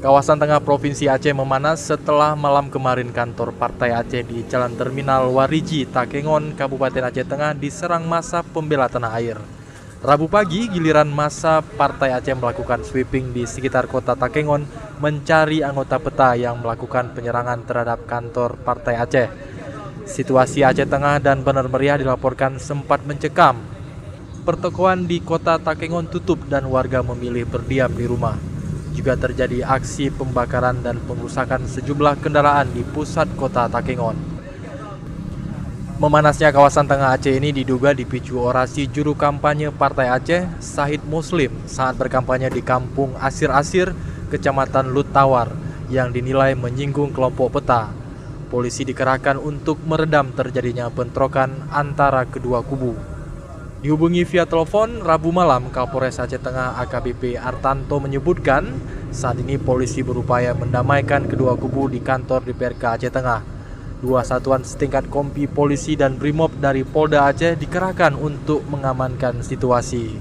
Kawasan tengah Provinsi Aceh memanas setelah malam kemarin kantor Partai Aceh di Jalan Terminal Wariji, Takengon, Kabupaten Aceh Tengah diserang massa pembela tanah air. Rabu pagi, giliran massa Partai Aceh melakukan sweeping di sekitar kota Takengon mencari anggota PETA yang melakukan penyerangan terhadap kantor Partai Aceh. Situasi Aceh Tengah dan Benar Meriah dilaporkan sempat mencekam. Pertokoan di kota Takengon tutup dan warga memilih berdiam di rumah. Juga terjadi aksi pembakaran dan pengrusakan sejumlah kendaraan di pusat kota Takengon. Memanasnya kawasan tengah Aceh ini diduga dipicu orasi juru kampanye Partai Aceh, Sahid Muslim, saat berkampanye di Kampung Asir-Asir, Kecamatan Lut Tawar, yang dinilai menyinggung kelompok PETA. Polisi dikerahkan untuk meredam terjadinya bentrokan antara kedua kubu. Dihubungi via telepon Rabu malam, Kapolres Aceh Tengah AKBP Artanto menyebutkan saat ini polisi berupaya mendamaikan kedua kubu di kantor DPRK Aceh Tengah. Dua satuan setingkat kompi polisi dan brimob dari Polda Aceh dikerahkan untuk mengamankan situasi.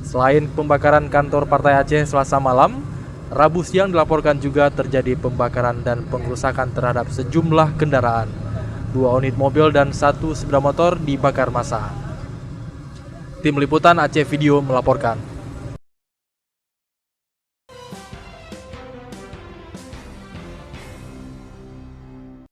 Selain pembakaran kantor Partai Aceh Selasa malam, Rabu siang dilaporkan juga terjadi pembakaran dan pengrusakan terhadap sejumlah kendaraan. 2 unit mobil dan 1 sepeda motor dibakar massa. Tim Liputan Aceh Video melaporkan.